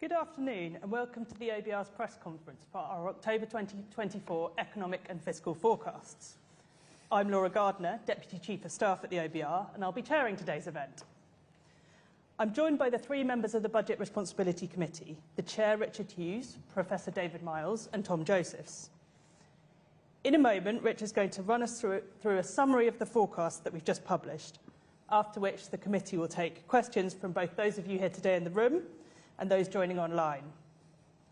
Good afternoon and welcome to the OBR's press conference for our October 2024 economic and fiscal forecasts. I'm Laura Gardner, Deputy Chief of Staff at the OBR, and I'll be chairing today's event. I'm joined by the three members of the Budget Responsibility Committee, the Chair Richard Hughes, Professor David Miles and Tom Josephs. In a moment, Rich is going to run us through a summary of the forecast that we've just published, after which the committee will take questions from both those of you here today in the room and those joining online.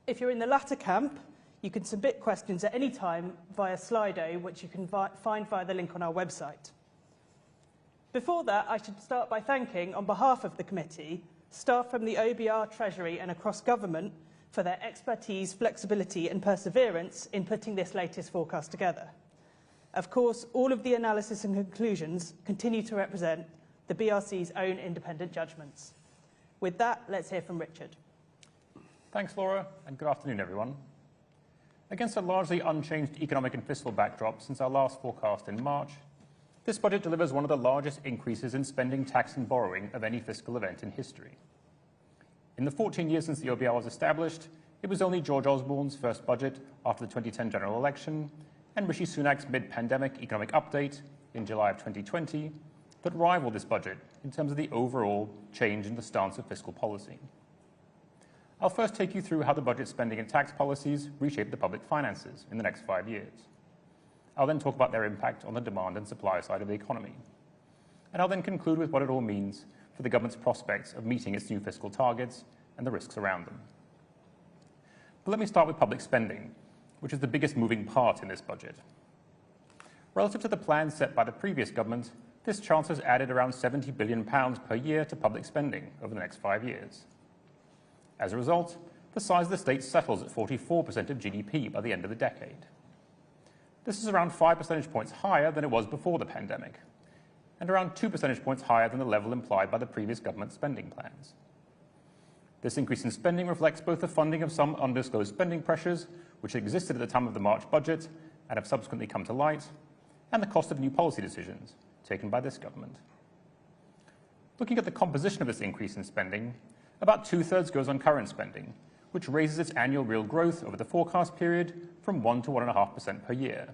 If you're in the latter camp, you can submit questions at any time via Slido, which you can find via the link on our website. Before that, I should start by thanking, on behalf of the committee, staff from the OBR, Treasury and across government for their expertise, flexibility and perseverance in putting this latest forecast together. Of course, all of the analysis and conclusions continue to represent the BRC's own independent judgments. With that, let's hear from Richard. Thanks, Laura, and good afternoon, everyone. Against a largely unchanged economic and fiscal backdrop since our last forecast in March, this budget delivers one of the largest increases in spending, tax and borrowing of any fiscal event in history. In the 14 years since the OBR was established, it was only George Osborne's first budget after the 2010 general election and Rishi Sunak's mid-pandemic economic update in July of 2020 that rivaled this budget in terms of the overall change in the stance of fiscal policy. I'll first take you through how the budget spending and tax policies reshape the public finances in the next 5 years. I'll then talk about their impact on the demand and supply side of the economy. And I'll then conclude with what it all means for the government's prospects of meeting its new fiscal targets and the risks around them. But let me start with public spending, which is the biggest moving part in this budget. Relative to the plans set by the previous government, this Chancellor has added around £70 billion per year to public spending over the next 5 years. As a result, the size of the state settles at 44% of GDP by the end of the decade. This is around 5 percentage points higher than it was before the pandemic, and around 2 percentage points higher than the level implied by the previous government spending plans. This increase in spending reflects both the funding of some undisclosed spending pressures, which existed at the time of the March budget and have subsequently come to light, and the cost of new policy decisions taken by this government. Looking at the composition of this increase in spending, about 2/3 goes on current spending, which raises its annual real growth over the forecast period from 1 to 1.5% per year.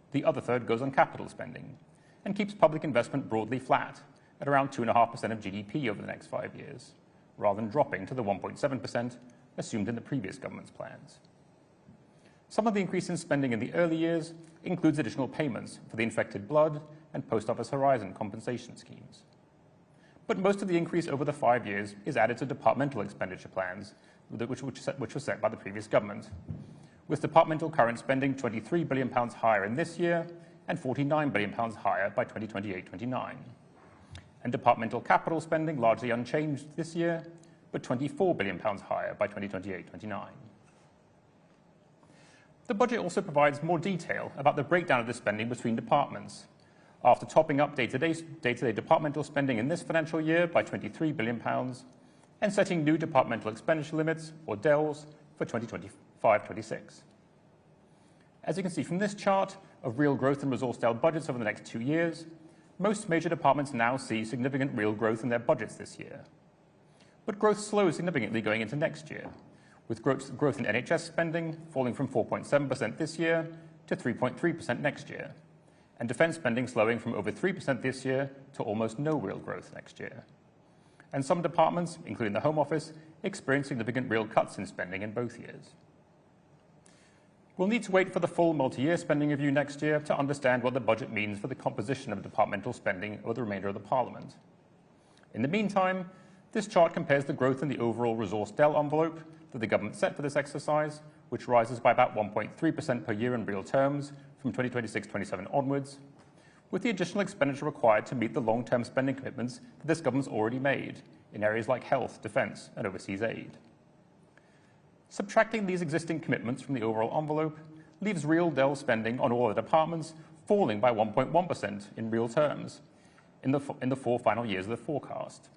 The other third goes on capital spending and keeps public investment broadly flat at around 2.5% of GDP over the next 5 years, rather than dropping to the 1.7% assumed in the previous government's plans. Some of the increase in spending in the early years includes additional payments for the infected blood and Post Office Horizon compensation schemes. But most of the increase over the 5 years is added to departmental expenditure plans, which were set by the previous government, with departmental current spending £23 billion higher in this year and £49 billion higher by 2028-29. And departmental capital spending largely unchanged this year, but £24 billion higher by 2028-29. The budget also provides more detail about the breakdown of the spending between departments, after topping up day-to-day departmental spending in this financial year by £23 billion and setting new departmental expenditure limits, or DELs, for 2025-26. As you can see from this chart of real growth in resource-style budgets over the next 2 years, most major departments now see significant real growth in their budgets this year. But growth slows significantly going into next year, with growth in NHS spending falling from 4.7% this year to 3.3% next year, and defence spending slowing from over 3% this year to almost no real growth next year. And some departments, including the Home Office, experience significant real cuts in spending in both years. We'll need to wait for the full multi-year spending review next year to understand what the budget means for the composition of departmental spending over the remainder of the Parliament. In the meantime, this chart compares the growth in the overall resource DEL envelope that the government set for this exercise, which rises by about 1.3% per year in real terms from 2026-27 onwards, with the additional expenditure required to meet the long-term spending commitments that this government's already made in areas like health, defence and overseas aid. Subtracting these existing commitments from the overall envelope leaves real DEL spending on all the departments falling by 1.1% in real terms in the 4 final years of the forecast.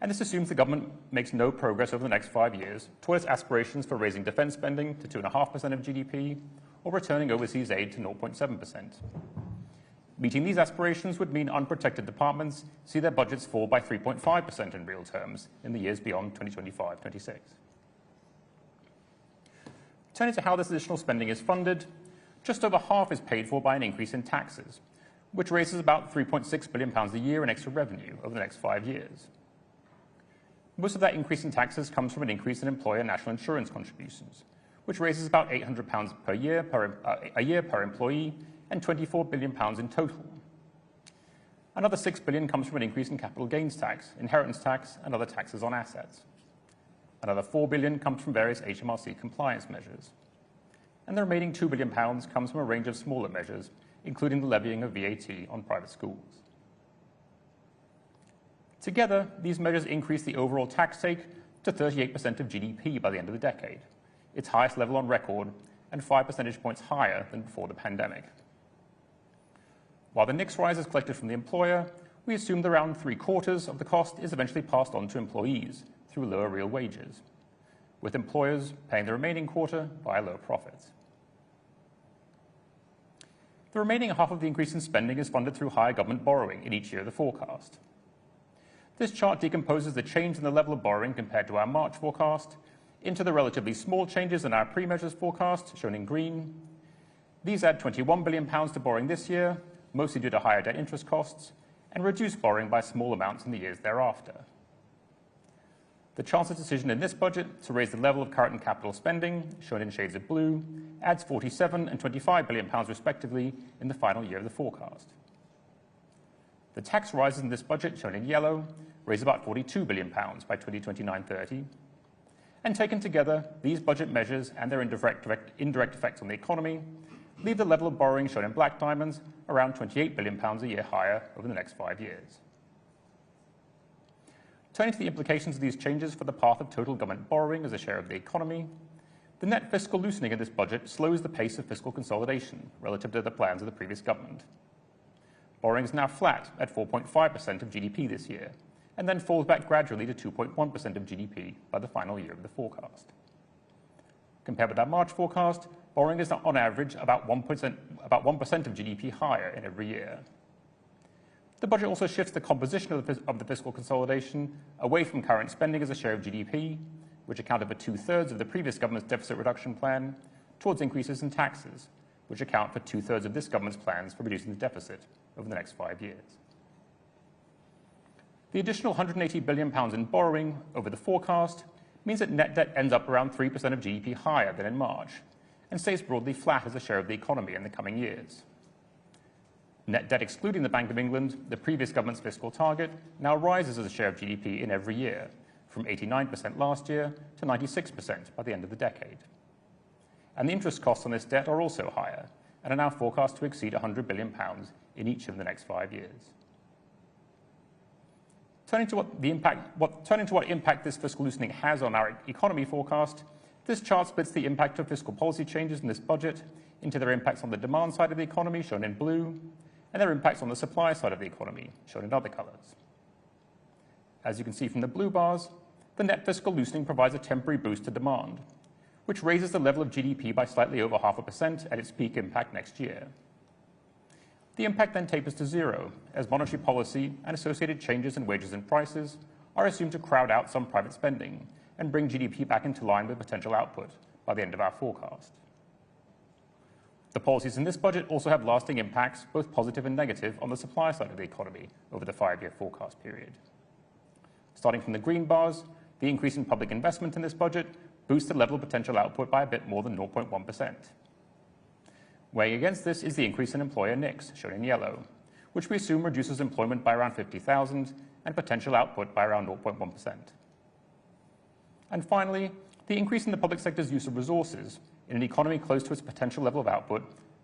And this assumes the government makes no progress over the next 5 years towards aspirations for raising defence spending to 2.5% of GDP or returning overseas aid to 0.7%. Meeting these aspirations would mean unprotected departments see their budgets fall by 3.5% in real terms in the years beyond 2025-26. Turning to how this additional spending is funded, just over half is paid for by an increase in taxes, which raises about £3.6 billion a year in extra revenue over the next 5 years. Most of that increase in taxes comes from an increase in employer national insurance contributions, which raises about £800 per year per employee and £24 billion in total. Another £6 billion comes from an increase in capital gains tax, inheritance tax, and other taxes on assets. Another £4 billion comes from various HMRC compliance measures. And the remaining £2 billion comes from a range of smaller measures, including the levying of VAT on private schools. Together, these measures increase the overall tax take to 38% of GDP by the end of the decade, its highest level on record, and 5 percentage points higher than before the pandemic. While the NICS rise is collected from the employer, we assume that around 3/4 of the cost is eventually passed on to employees through lower real wages, with employers paying the remaining quarter via lower profits. The remaining half of the increase in spending is funded through higher government borrowing in each year of the forecast. This chart decomposes the change in the level of borrowing compared to our March forecast into the relatively small changes in our pre-measures forecast, shown in green. These add £21 billion to borrowing this year, mostly due to higher debt interest costs, and reduce borrowing by small amounts in the years thereafter. The Chancellor's decision in this budget to raise the level of current and capital spending, shown in shades of blue, adds £47 and £25 billion respectively in the final year of the forecast. The tax rises in this budget, shown in yellow, raise about £42 billion by 2029-30. And taken together, these budget measures and their indirect effects on the economy leave the level of borrowing, shown in black diamonds, around £28 billion a year higher over the next 5 years. Turning to the implications of these changes for the path of total government borrowing as a share of the economy, the net fiscal loosening in this budget slows the pace of fiscal consolidation relative to the plans of the previous government. Borrowing is now flat at 4.5% of GDP this year, and then falls back gradually to 2.1% of GDP by the final year of the forecast. Compared with our March forecast, borrowing is now on average about 1% of GDP higher in every year. The budget also shifts the composition of the fiscal consolidation away from current spending as a share of GDP, which accounted for 2/3 of the previous government's deficit reduction plan, towards increases in taxes, which account for 2/3 of this government's plans for reducing the deficit over the next 5 years. The additional £180 billion in borrowing over the forecast means that net debt ends up around 3% of GDP higher than in March, and stays broadly flat as a share of the economy in the coming years. Net debt excluding the Bank of England, the previous government's fiscal target, now rises as a share of GDP in every year, from 89% last year to 96% by the end of the decade. And the interest costs on this debt are also higher, and are now forecast to exceed £100 billion in each of the next 5 years. Turning to what impact this fiscal loosening has on our economy forecast, this chart splits the impact of fiscal policy changes in this budget into their impacts on the demand side of the economy, shown in blue, and their impacts on the supply side of the economy, shown in other colours. As you can see from the blue bars, the net fiscal loosening provides a temporary boost to demand, which raises the level of GDP by slightly over 0.5% at its peak impact next year. The impact then tapers to zero, as monetary policy and associated changes in wages and prices are assumed to crowd out some private spending and bring GDP back into line with potential output by the end of our forecast. The policies in this budget also have lasting impacts, both positive and negative, on the supply side of the economy over the 5-year forecast period. Starting from the green bars, the increase in public investment in this budget boosts the level of potential output by a bit more than 0.1%. Weighing against this is the increase in employer NICS, shown in yellow, which we assume reduces employment by around 50,000 and potential output by around 0.1%. And finally, the increase in the public sector's use of resources in an economy close to its potential level of output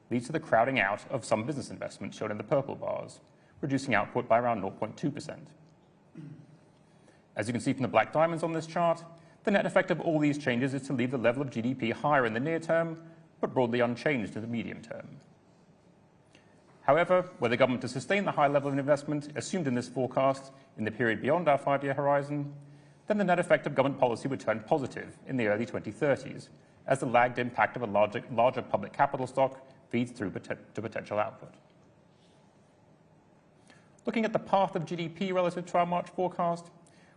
leads to the crowding out of some business investment, shown in the purple bars, reducing output by around 0.2%. As you can see from the black diamonds on this chart, the net effect of all these changes is to leave the level of GDP higher in the near term, but broadly unchanged in the medium term. However, were the government to sustain the high level of investment assumed in this forecast in the period beyond our 5-year horizon, then the net effect of government policy would turn positive in the early 2030s, as the lagged impact of a larger public capital stock feeds through to potential output. Looking at the path of GDP relative to our March forecast,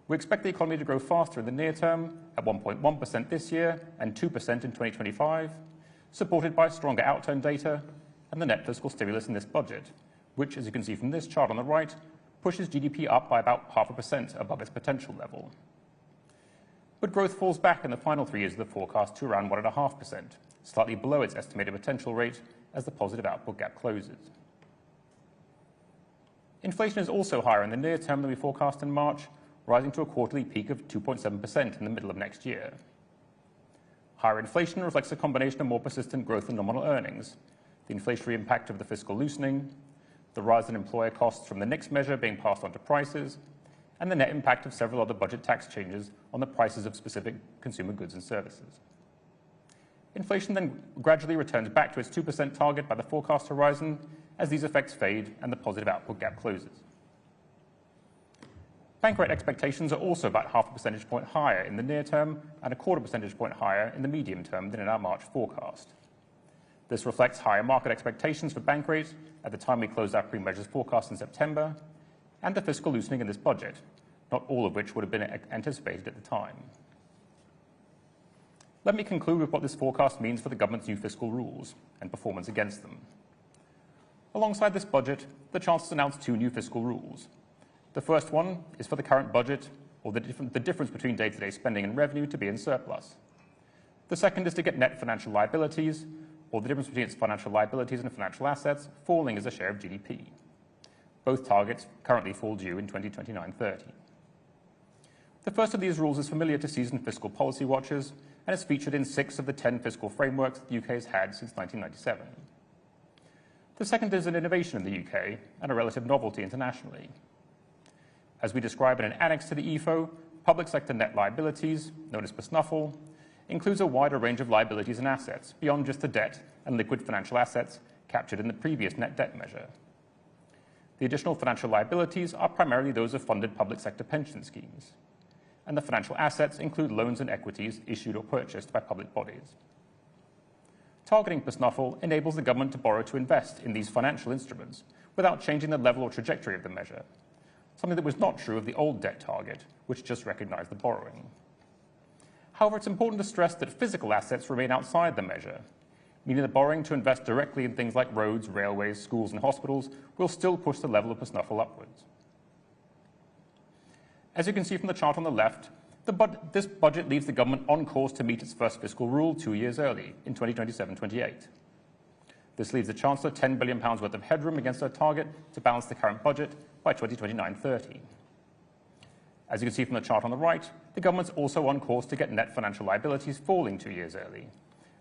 we expect the economy to grow faster in the near term at 1.1% this year and 2% in 2025, supported by stronger outturn data and the net fiscal stimulus in this budget, which, as you can see from this chart on the right, pushes GDP up by about 0.5% above its potential level. But growth falls back in the final 3 years of the forecast to around 1.5%, slightly below its estimated potential rate as the positive output gap closes. Inflation is also higher in the near term than we forecast in March, rising to a quarterly peak of 2.7% in the middle of next year. Higher inflation reflects a combination of more persistent growth in nominal earnings, the inflationary impact of the fiscal loosening, the rise in employer costs from the NICS measure being passed on to prices, and the net impact of several other budget tax changes on the prices of specific consumer goods and services. Inflation then gradually returns back to its 2% target by the forecast horizon as these effects fade and the positive output gap closes. Bank rate expectations are also about 0.5 percentage point higher in the near term and 0.25 percentage point higher in the medium term than in our March forecast. This reflects higher market expectations for bank rates at the time we closed our pre-measures forecast in September and the fiscal loosening in this budget, not all of which would have been anticipated at the time. Let me conclude with what this forecast means for the government's new fiscal rules and performance against them. Alongside this budget, the Chancellor's announced 2 new fiscal rules. The first one is for the current budget, or the difference between day-to-day spending and revenue, to be in surplus. The second is to get net financial liabilities, or the difference between its financial liabilities and financial assets, falling as a share of GDP. Both targets currently fall due in 2029-30. The first of these rules is familiar to seasoned fiscal policy watchers and is featured in 6 of the 10 fiscal frameworks the UK has had since 1997. The second is an innovation in the UK and a relative novelty internationally. As we describe in an annex to the EFO, public sector net liabilities, known as PSNUFL, includes a wider range of liabilities and assets beyond just the debt and liquid financial assets captured in the previous net debt measure. The additional financial liabilities are primarily those of funded public sector pension schemes, and the financial assets include loans and equities issued or purchased by public bodies. Targeting PSNUFL enables the government to borrow to invest in these financial instruments without changing the level or trajectory of the measure, something that was not true of the old debt target, which just recognized the borrowing. However, it's important to stress that physical assets remain outside the measure, meaning that borrowing to invest directly in things like roads, railways, schools, and hospitals will still push the level of PSNUFL upwards. As you can see from the chart on the left, this budget leaves the government on course to meet its first fiscal rule 2 years early, in 2027-28. This leaves the Chancellor £10 billion worth of headroom against her target to balance the current budget by 2029-30. As you can see from the chart on the right, the government's also on course to get net financial liabilities falling 2 years early,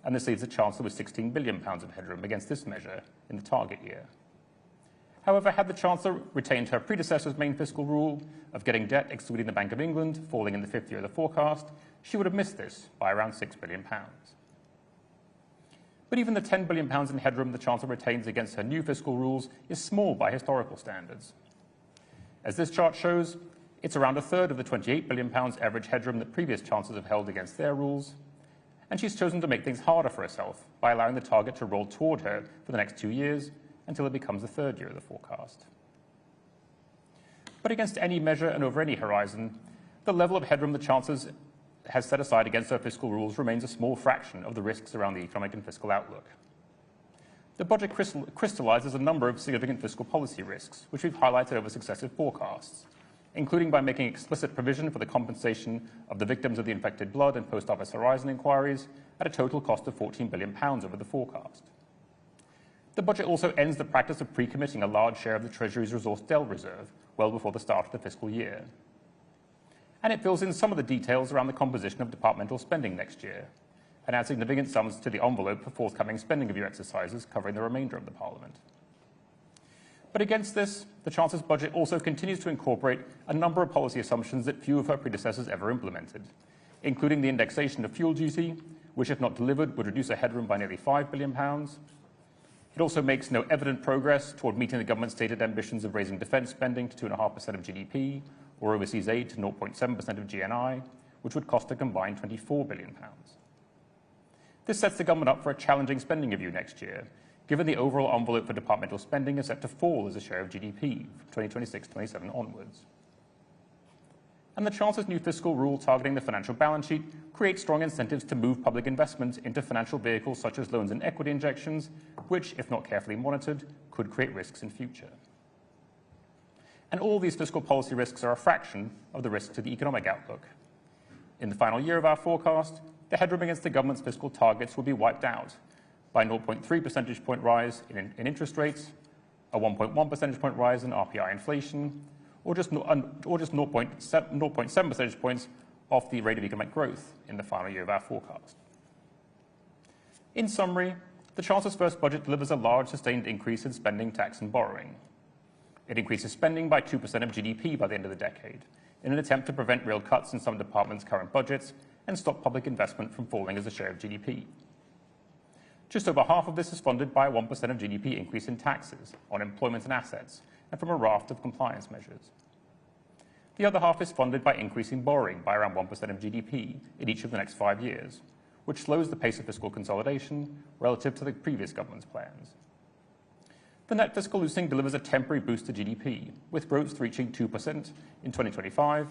and this leaves the Chancellor with £16 billion of headroom against this measure in the target year. However, had the Chancellor retained her predecessor's main fiscal rule of getting debt excluding the Bank of England falling in the 5th year of the forecast, she would have missed this by around £6 billion. But even the £10 billion in headroom the Chancellor retains against her new fiscal rules is small by historical standards. As this chart shows, it's around a third of the £28 billion average headroom that previous Chancellors have held against their rules, and she's chosen to make things harder for herself by allowing the target to roll toward her for the next 2 years until it becomes the 3rd year of the forecast. But against any measure and over any horizon, the level of headroom the Chancellor has set aside against her fiscal rules remains a small fraction of the risks around the economic and fiscal outlook. The budget crystallizes a number of significant fiscal policy risks, which we've highlighted over successive forecasts, including by making explicit provision for the compensation of the victims of the infected blood and Post Office Horizon inquiries at a total cost of £14 billion over the forecast. The budget also ends the practice of pre-committing a large share of the Treasury's resource del reserve well before the start of the fiscal year. And it fills in some of the details around the composition of departmental spending next year, and adds significant sums to the envelope for forthcoming spending review exercises covering the remainder of the Parliament. But against this, the Chancellor's budget also continues to incorporate a number of policy assumptions that few of her predecessors ever implemented, including the indexation of fuel duty, which, if not delivered, would reduce a headroom by nearly £5 billion. It also makes no evident progress toward meeting the government's stated ambitions of raising defence spending to 2.5% of GDP, or overseas aid to 0.7% of GNI, which would cost a combined £24 billion. This sets the government up for a challenging spending review next year, given the overall envelope for departmental spending is set to fall as a share of GDP from 2026-27 onwards. And the Chancellor's new fiscal rule targeting the financial balance sheet creates strong incentives to move public investment into financial vehicles such as loans and equity injections, which, if not carefully monitored, could create risks in future. And all these fiscal policy risks are a fraction of the risk to the economic outlook. In the final year of our forecast, the headroom against the government's fiscal targets will be wiped out by a 0.3 percentage point rise in interest rates, a 1.1 percentage point rise in RPI inflation, or just 0.7 percentage points off the rate of economic growth in the final year of our forecast. In summary, the Chancellor's first budget delivers a large sustained increase in spending, tax and borrowing. It increases spending by 2% of GDP by the end of the decade, in an attempt to prevent real cuts in some departments' current budgets and stop public investment from falling as a share of GDP. Just over half of this is funded by a 1% of GDP increase in taxes on employment and assets, and from a raft of compliance measures. The other half is funded by increasing borrowing by around 1% of GDP in each of the next 5 years, which slows the pace of fiscal consolidation relative to the previous government's plans. The net fiscal loosening delivers a temporary boost to GDP, with growth reaching 2% in 2025,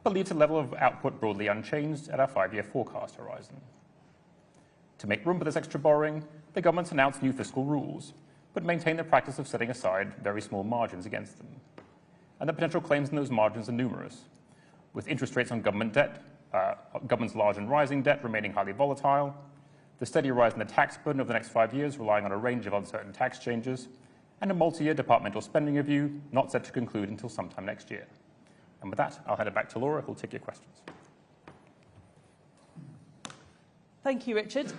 but leaves a level of output broadly unchanged at our 5-year forecast horizon. To make room for this extra borrowing, the government's announced new fiscal rules, but maintain the practice of setting aside very small margins against them. And the potential claims in those margins are numerous, with interest rates on government debt, government's large and rising debt remaining highly volatile, the steady rise in the tax burden over the next 5 years relying on a range of uncertain tax changes, and a multi-year departmental spending review not set to conclude until sometime next year. And with that, I'll hand it back to Laura, who'll take your questions. Thank you, Richard.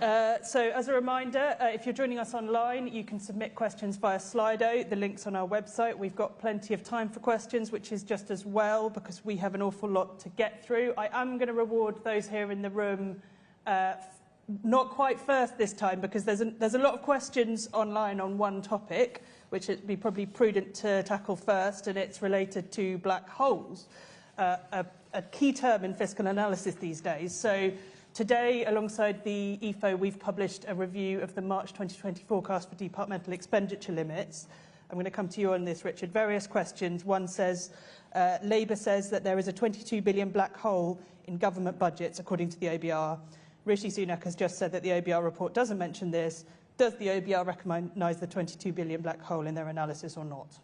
So as a reminder, if you're joining us online, you can submit questions via Slido. The link's on our website. We've got plenty of time for questions, which is just as well because we have an awful lot to get through. I am going to reward those here in the room not quite first this time because there's a lot of questions online on one topic, which it'd be probably prudent to tackle first, and it's related to black holes, a key term in fiscal analysis these days. So today, alongside the EFO, we've published a review of the March 2020 forecast for departmental expenditure limits. I'm going to come to you on this, Richard. Various questions. One says, Labour says that there is a 22 billion black hole in government budgets, according to the OBR. Rishi Sunak has just said that the OBR report doesn't mention this. Does the OBR recognise the 22 billion black hole in their analysis or not?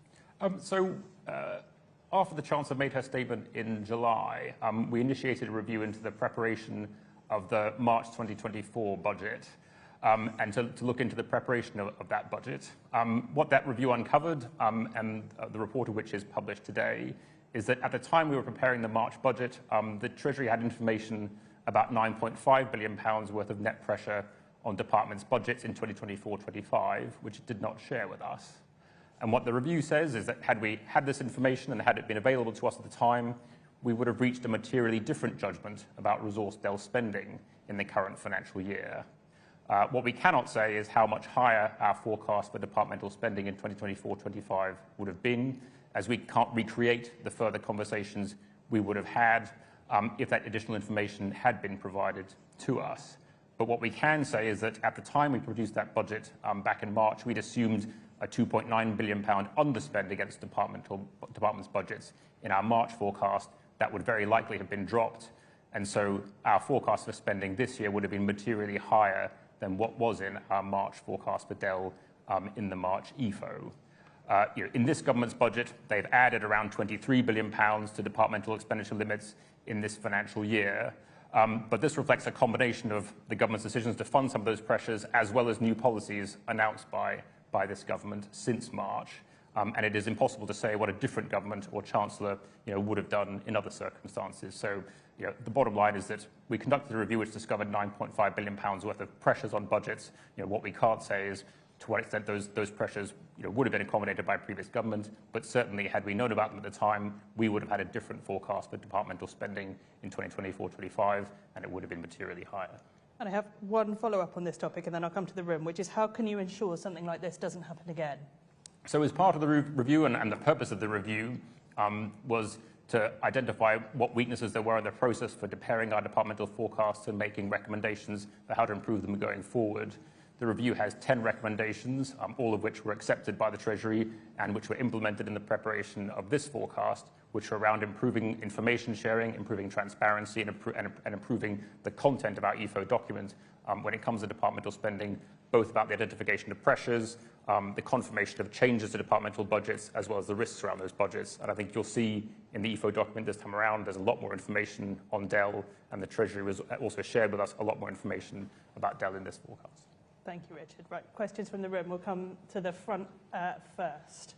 After the Chancellor made her statement in July, we initiated a review into the preparation of the March 2024 budget and to look into the preparation of that budget. What that review uncovered, and the report of which is published today, is that at the time we were preparing the March budget, the Treasury had information about £9.5 billion worth of net pressure on departments' budgets in 2024-25, which it did not share with us. And what the review says is that had we had this information and had it been available to us at the time, we would have reached a materially different judgment about resource DEL spending in the current financial year. What we cannot say is how much higher our forecast for departmental spending in 2024-25 would have been, as we can't recreate the further conversations we would have had if that additional information had been provided to us. But what we can say is that at the time we produced that budget back in March, we'd assumed a £2.9 billion underspend against departments' budgets in our March forecast. That would very likely have been dropped. And so our forecast for spending this year would have been materially higher than what was in our March forecast for DEL in the March EFO. In this government's budget, they've added around £23 billion to departmental expenditure limits in this financial year. But this reflects a combination of the government's decisions to fund some of those pressures, as well as new policies announced by this government since March. And it is impossible to say what a different government or chancellor would have done in other circumstances. So the bottom line is that we conducted a review which discovered £9.5 billion worth of pressures on budgets. What we can't say is to what extent those pressures would have been accommodated by a previous government, but certainly had we known about them at the time, we would have had a different forecast for departmental spending in 2024-25, and it would have been materially higher. And I have one follow-up on this topic, and then I'll come to the room, which is how can you ensure something like this doesn't happen again? So as part of the review, and the purpose of the review was to identify what weaknesses there were in the process for preparing our departmental forecasts and making recommendations for how to improve them going forward. The review has 10 recommendations, all of which were accepted by the Treasury and which were implemented in the preparation of this forecast, which are around improving information sharing, improving transparency, and improving the content of our EFO document when it comes to departmental spending, both about the identification of pressures, the confirmation of changes to departmental budgets, as well as the risks around those budgets. And I think you'll see in the EFO document this time around, there's a lot more information on Dell, and the Treasury was also shared with us a lot more information about Dell in this forecast. Thank you, Richard. Right, questions from the room. We'll come to the front first.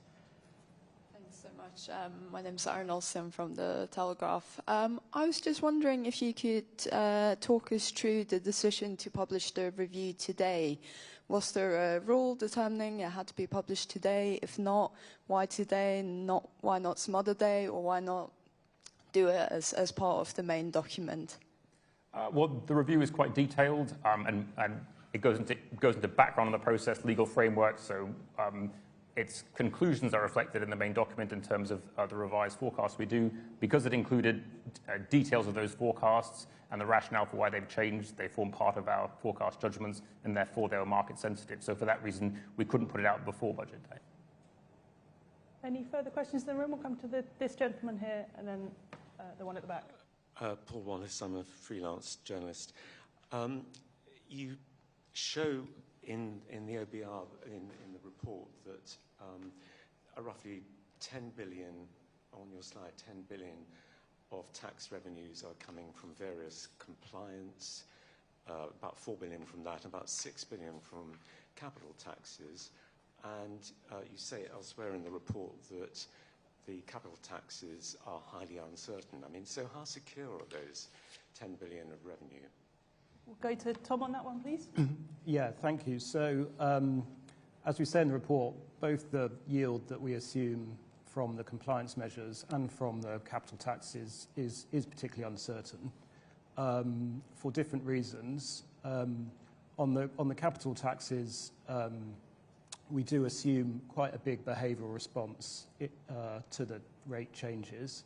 Thanks so much. My name's Aaron Olsen from the Telegraph. I was just wondering if you could talk us through the decision to publish the review today. Was there a rule determining it had to be published today? If not, why today? Why not some other day? Or why not do it as part of the main document? Well, the review is quite detailed, and it goes into background on the process, legal framework, so its conclusions are reflected in the main document in terms of the revised forecast we do. Because it included details of those forecasts and the rationale for why they've changed, they form part of our forecast judgments, and therefore they were market sensitive. So for that reason, we couldn't put it out before budget day. Any further questions in the room? We'll come to this gentleman here, and then the one at the back. Paul Wallace, I'm a freelance journalist. You show in the OBR, in the report, that roughly 10 billion, on your slide, 10 billion of tax revenues are coming from various compliance, about 4 billion from that, about 6 billion from capital taxes. And you say elsewhere in the report that the capital taxes are highly uncertain. I mean, so how secure are those 10 billion of revenue? We'll go to Tom on that one, please. Yeah, thank you. So, as we say in the report, both the yield that we assume from the compliance measures and from the capital taxes is particularly uncertain for different reasons. On the capital taxes, we do assume quite a big behavioural response to the rate changes.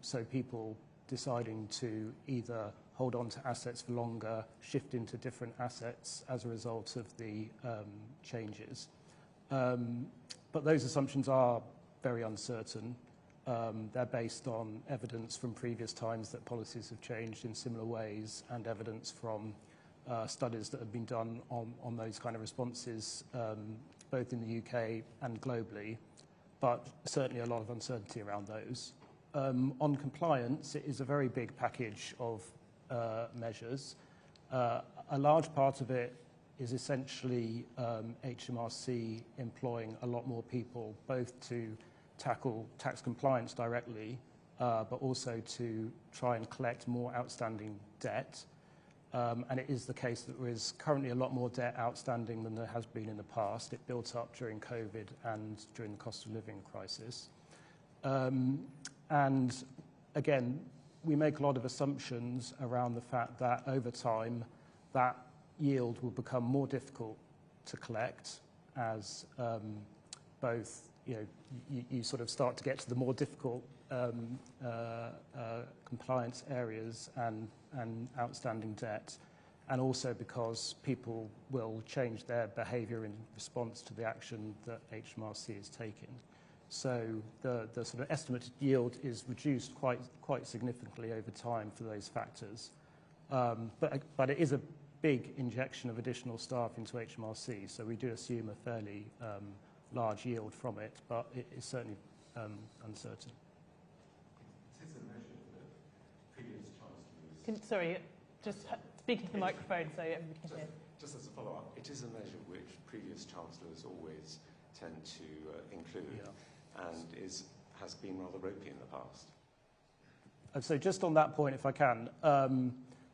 So people deciding to either hold on to assets for longer, shift into different assets as a result of the changes. But those assumptions are very uncertain. They're based on evidence from previous times that policies have changed in similar ways, and evidence from studies that have been done on those kind of responses, both in the UK and globally, but certainly a lot of uncertainty around those. On compliance, it is a very big package of measures. A large part of it is essentially HMRC employing a lot more people, both to tackle tax compliance directly, but also to try and collect more outstanding debt. And it is the case that there is currently a lot more debt outstanding than there has been in the past. It built up during COVID and during the cost of living crisis. And again, we make a lot of assumptions around the fact that over time, that yield will become more difficult to collect as both, you sort of start to get to the more difficult compliance areas and outstanding debt, and also because people will change their behaviour in response to the action that HMRC is taking. So the sort of estimated yield is reduced quite significantly over time for those factors. But it is a big injection of additional staff into HMRC, so we do assume a fairly large yield from it, but it is certainly uncertain. It is a measure that previous chancellors... Sorry, just speaking to the microphone so everybody can hear. Just as a follow-up, it is a measure which previous chancellors always tend to include, and has been rather ropey in the past. So just on that point, if I can,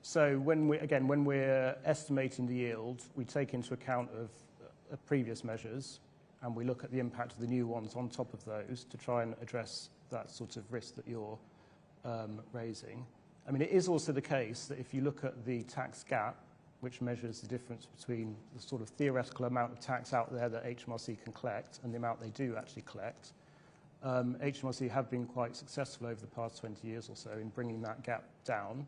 so when we're estimating the yield, we take into account of previous measures, and we look at the impact of the new ones on top of those to try and address that sort of risk that you're raising. I mean, it is also the case that if you look at the tax gap, which measures the difference between the sort of theoretical amount of tax out there that HMRC can collect and the amount they do actually collect, HMRC have been quite successful over the past 20 years or so in bringing that gap down.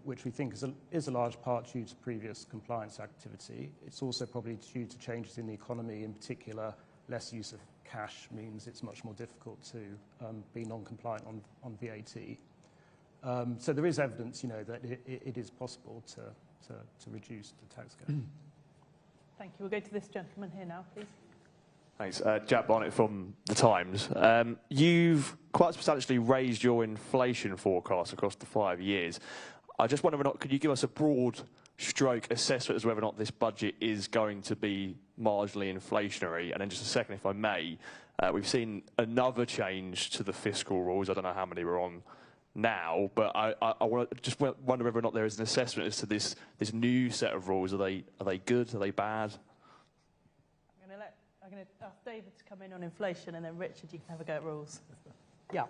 which we think is a large part due to previous compliance activity. It's also probably due to changes in the economy, in particular, less use of cash means it's much more difficult to be non-compliant on VAT. So there is evidence, that it is possible to reduce the tax gap. Thank you. We'll go to this gentleman here now, please. Thanks. Jack Barnett from The Times. You've quite substantially raised your inflation forecast across the 5 years. I just wonder whether or not, could you give us a broad stroke assessment as to whether or not this budget is going to be marginally inflationary? And then just a second, if I may, we've seen another change to the fiscal rules. I don't know how many we're on now, but I just wonder whether or not there is an assessment as to this new set of rules. Are they good? Are they bad? I'm going to ask David to come in on inflation, and then Richard, you can have a go at rules. Yeah,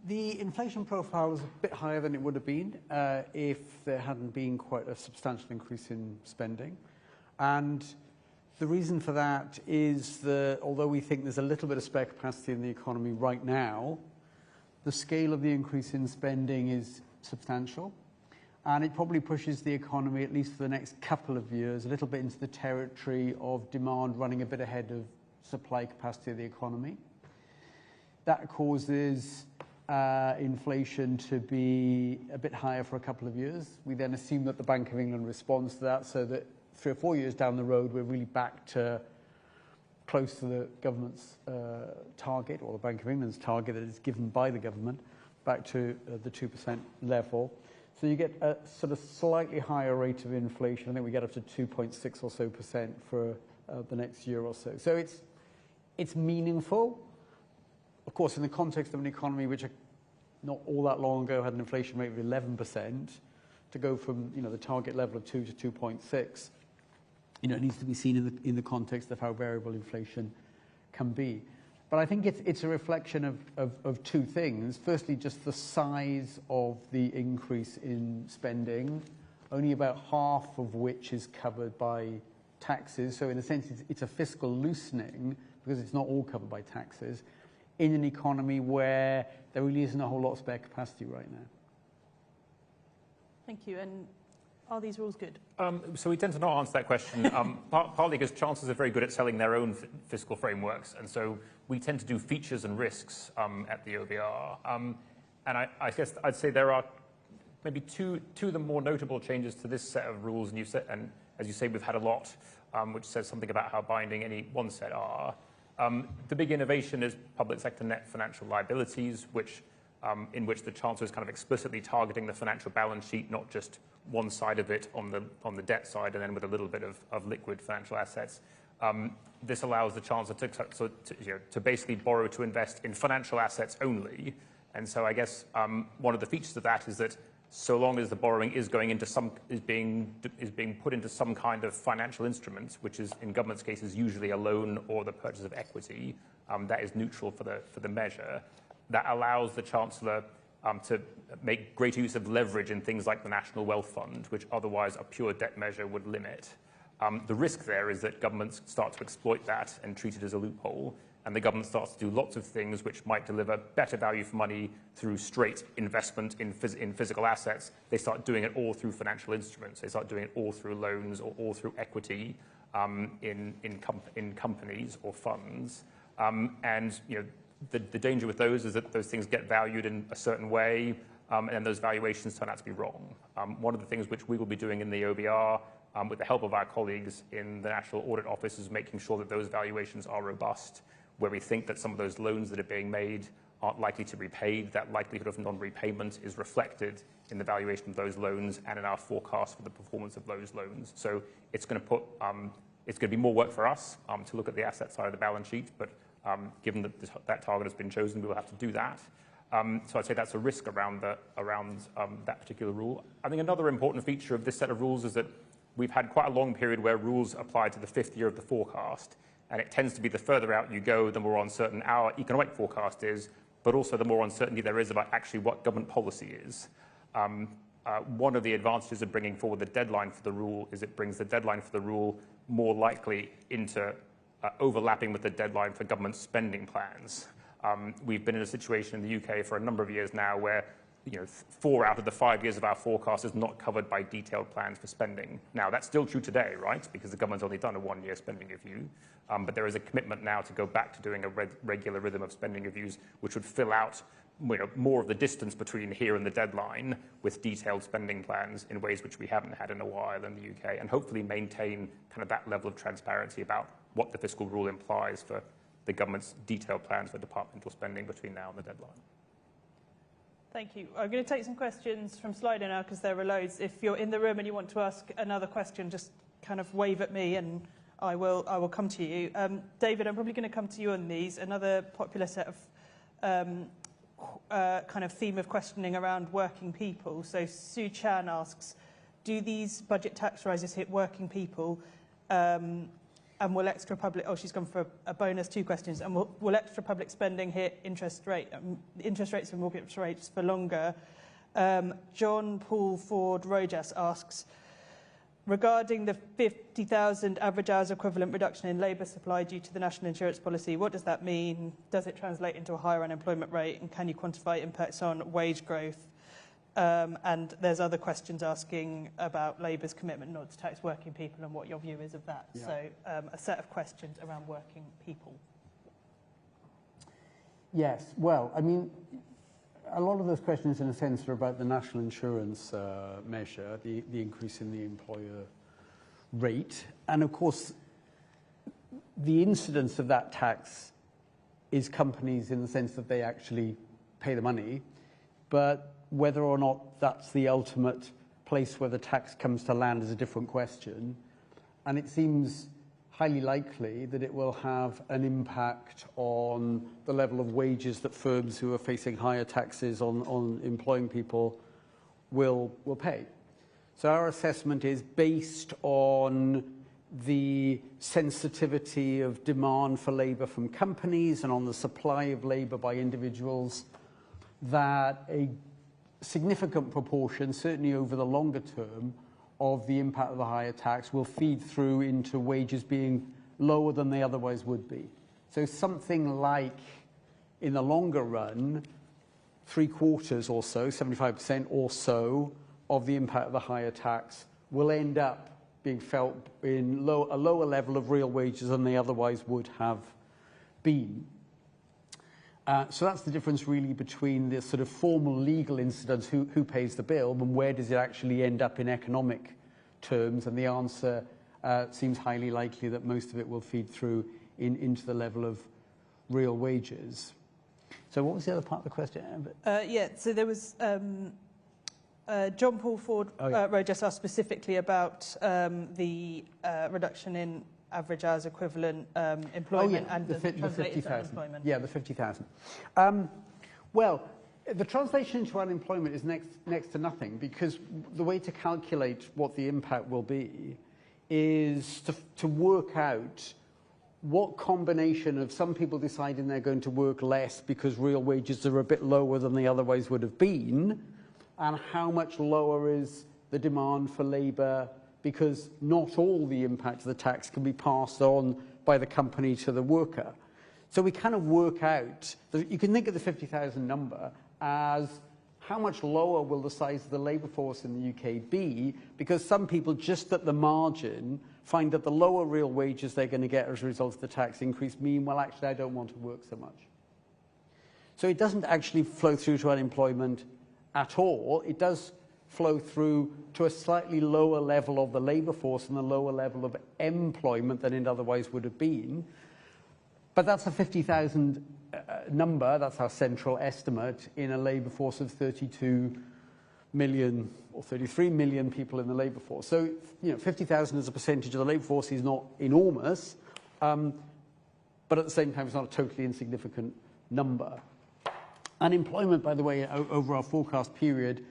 the inflation profile was a bit higher than it would have been if there hadn't been quite a substantial increase in spending. And the reason for that is that although we think there's a little bit of spare capacity in the economy right now, the scale of the increase in spending is substantial. And it probably pushes the economy, at least for the next couple of years, a little bit into the territory of demand running a bit ahead of supply capacity of the economy. That causes inflation to be a bit higher for a couple of years. We then assume that the Bank of England responds to that, so that 3 or 4 years down the road, we're really back to close to the government's target, or the Bank of England's target that is given by the government, back to the 2% level. So you get a sort of slightly higher rate of inflation. I think we get up to 2.6% or so for the next year or so. So it's meaningful. Of course, in the context of an economy which not all that long ago had an inflation rate of 11%, to go from the target level of 2 to 2.6, it needs to be seen in the context of how variable inflation can be. But I think it's a reflection of two things. Firstly, just the size of the increase in spending, only about half of which is covered by taxes. So in a sense, it's a fiscal loosening because it's not all covered by taxes in an economy where there really isn't a whole lot of spare capacity right now. Thank you. And are these rules good? So we tend to not answer that question, partly because chancellors are very good at selling their own fiscal frameworks, and so we tend to do features and risks at the OBR. And I guess I'd say there are maybe two of the more notable changes to this set of rules, and as you say, we've had a lot, which says something about how binding any one set are. The big innovation is public sector net financial liabilities, in which the Chancellor is kind of explicitly targeting the financial balance sheet, not just one side of it on the debt side, and then with a little bit of liquid financial assets. This allows the Chancellor to basically borrow to invest in financial assets only. And so I guess one of the features of that is that so long as the borrowing is going into is being put into some kind of financial instrument, which is in government's cases usually a loan or the purchase of equity, that is neutral for the measure. That allows the Chancellor to make greater use of leverage in things like the National Wealth Fund, which otherwise a pure debt measure would limit. The risk there is that governments start to exploit that and treat it as a loophole, and the government starts to do lots of things which might deliver better value for money through straight investment in physical assets. They start doing it all through financial instruments. They start doing it all through loans or all through equity in companies or funds. And the danger with those is that those things get valued in a certain way, and those valuations turn out to be wrong. One of the things which we will be doing in the OBR, with the help of our colleagues in the National Audit Office, is making sure that those valuations are robust, where we think that some of those loans that are being made aren't likely to be repaid. That likelihood of non-repayment is reflected in the valuation of those loans and in our forecast for the performance of those loans. So it's going to be more work for us to look at the asset side of the balance sheet, but given that that target has been chosen, we will have to do that. So I'd say that's a risk around that particular rule. I think another important feature of this set of rules is that we've had quite a long period where rules apply to the 5th year of the forecast, and it tends to be the further out you go, the more uncertain our economic forecast is, but also the more uncertainty there is about actually what government policy is. One of the advantages of bringing forward the deadline for the rule is it brings the deadline for the rule more likely into overlapping with the deadline for government spending plans. We've been in a situation in the UK for a number of years now where 4 out of the 5 years of our forecast is not covered by detailed plans for spending. Now, that's still true today, right? Because the government's only done a 1-year spending review. But there is a commitment now to go back to doing a regular rhythm of spending reviews, which would fill out more of the distance between here and the deadline with detailed spending plans in ways which we haven't had in a while in the UK, and hopefully maintain kind of that level of transparency about what the fiscal rule implies for the government's detailed plans for departmental spending between now and the deadline. Thank you. I'm going to take some questions from Slido now because there are loads. If you're in the room and you want to ask another question, just kind of wave at me and I will come to you. David, I'm probably going to come to you on these. Another popular set of kind of theme of questioning around working people. So Sue Chan asks, do these budget tax rises hit working people? And will extra public, she's gone for a bonus 2 questions, and will extra public spending hit interest rates and mortgage rates for longer? John Paul Ford Rojas asks, regarding the 50,000 average hours equivalent reduction in labour supply due to the national insurance policy, what does that mean? Does it translate into a higher unemployment rate? And can you quantify impacts on wage growth? And there's other questions asking about Labour's commitment not to tax working people and what your view is of that. Yeah. So a set of questions around working people. Yes, well, I mean, a lot of those questions, in a sense, are about the national insurance measure, the increase in the employer rate. And, of course, the incidence of that tax is companies in the sense that they actually pay the money. But whether or not that's the ultimate place where the tax comes to land is a different question. And it seems highly likely that it will have an impact on the level of wages that firms who are facing higher taxes on employing people will pay. So our assessment is based on the sensitivity of demand for labour from companies and on the supply of labour by individuals, that a significant proportion, certainly over the longer term, of the impact of the higher tax will feed through into wages being lower than they otherwise would be. So something like, in the longer run, 3/4 or so, 75% or so, of the impact of the higher tax will end up being felt in a lower level of real wages than they otherwise would have been. So that's the difference really between the sort of formal legal incidence, who pays the bill, and where does it actually end up in economic terms. And the answer seems highly likely that most of it will feed through into the level of real wages. So what was the other part of the question? So there was John Paul Ford Rojas asked specifically about the reduction in average hours equivalent employment and the 50,000. Yeah, the 50,000. Well, the translation into unemployment is next to nothing, because the way to calculate what the impact will be is to work out what combination of some people deciding they're going to work less because real wages are a bit lower than they otherwise would have been, and how much lower is the demand for labour, because not all the impact of the tax can be passed on by the company to the worker. So we kind of work out, you can think of the 50,000 number as how much lower will the size of the labour force in the UK be, because some people just at the margin find that the lower real wages they're going to get as a result of the tax increase mean, well, actually, I don't want to work so much. So it doesn't actually flow through to unemployment at all. It does flow through to a slightly lower level of the labour force and a lower level of employment than it otherwise would have been. But that's a 50,000 number, that's our central estimate, in a labour force of 32 million or 33 million people in the labour force. So, 50,000 as a percentage of the labour force is not enormous, but at the same time it's not a totally insignificant number. Unemployment, by the way, over our forecast period,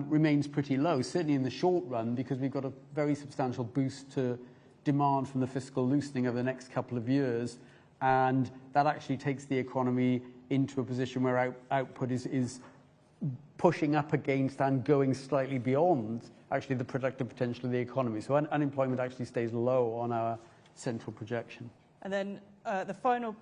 remains pretty low, certainly in the short run, because we've got a very substantial boost to demand from the fiscal loosening over the next couple of years, and that actually takes the economy into a position where output is pushing up against and going slightly beyond actually the productive potential of the economy. So unemployment actually stays low on our central projection. And then the final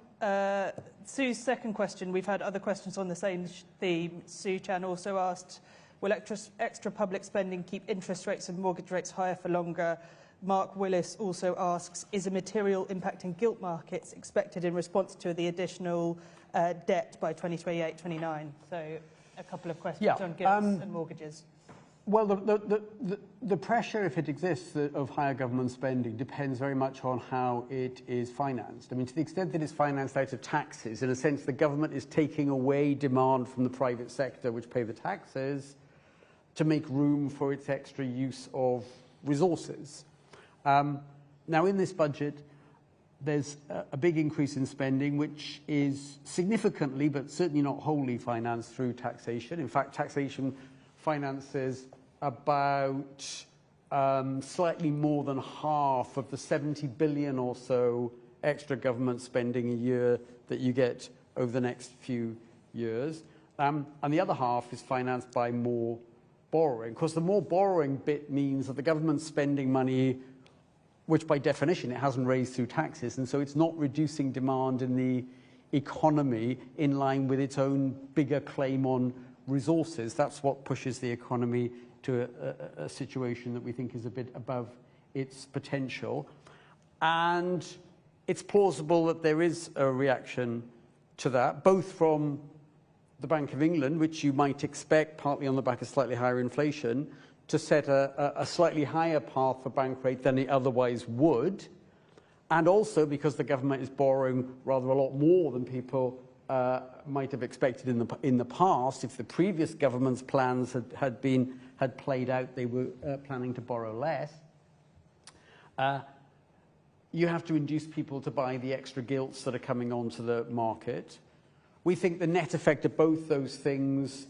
Sue's second question, we've had other questions on the same theme. Sue Chan also asked, will extra public spending keep interest rates and mortgage rates higher for longer? Mark Willis also asks, is a material impact in gilt markets expected in response to the additional debt by 2028-29? So a couple of questions on gilts and mortgages. Well, the pressure, if it exists, of higher government spending depends very much on how it is financed. I mean, to the extent that it's financed out of taxes, in a sense, the government is taking away demand from the private sector, which pay the taxes, to make room for its extra use of resources. Now, in this budget, there's a big increase in spending, which is significantly, but certainly not wholly, financed through taxation. In fact, taxation finances about slightly more than half of the 70 billion or so extra government spending a year that you get over the next few years. And the other half is financed by more borrowing. Of course, the more borrowing bit means that the government's spending money, which by definition it hasn't raised through taxes, and so it's not reducing demand in the economy in line with its own bigger claim on resources. That's what pushes the economy to a situation that we think is a bit above its potential. And it's plausible that there is a reaction to that, both from the Bank of England, which you might expect, partly on the back of slightly higher inflation, to set a slightly higher path for bank rate than it otherwise would, and also because the government is borrowing rather a lot more than people might have expected in the past. If the previous government's plans had played out, they were planning to borrow less. You have to induce people to buy the extra gilts that are coming onto the market. We think the net effect of both those things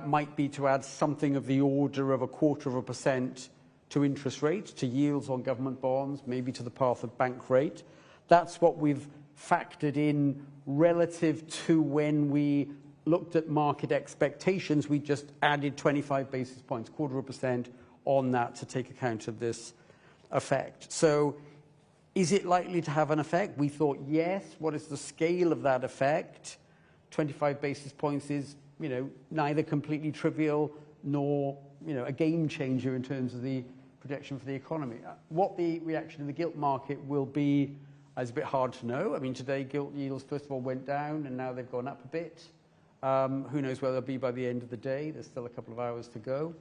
might be to add something of the order of 0.25% to interest rates, to yields on government bonds, maybe to the path of bank rate. That's what we've factored in relative to when we looked at market expectations. We just added 25 basis points, 0.25% on that to take account of this effect. So is it likely to have an effect? We thought yes. What is the scale of that effect? 25 basis points is, neither completely trivial nor, a game changer in terms of the projection for the economy. What the reaction in the gilt market will be is a bit hard to know. I mean, today gilt yields first of all went down and now they've gone up a bit. Who knows where they'll be by the end of the day? There's still a couple of hours to go.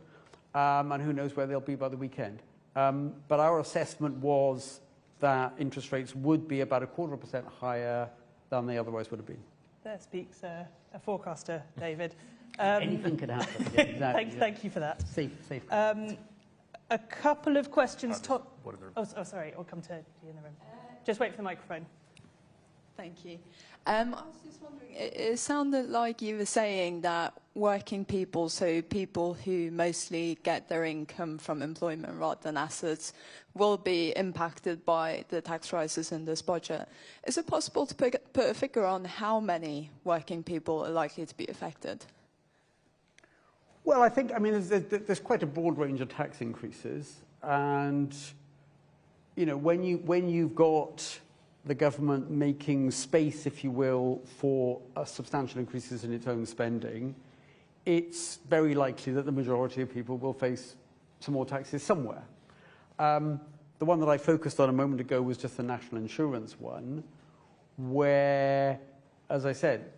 And who knows where they'll be by the weekend. But our assessment was that interest rates would be about 0.25% higher than they otherwise would have been. There speaks a forecaster, David. Anything could happen. Yeah, exactly. Thank you for that. Safe. A couple of questions. Sorry, I'll come to you in the room. Just wait for the microphone. Thank you. I was just wondering, it sounded like you were saying that working people, so people who mostly get their income from employment rather than assets, will be impacted by the tax rises in this budget. Is it possible to put a figure on how many working people are likely to be affected? Well, I mean, there's quite a broad range of tax increases. And, when you've got the government making space, if you will, for substantial increases in its own spending, it's very likely that the majority of people will face some more taxes somewhere. The one that I focused on a moment ago was just the national insurance one, where, as I said,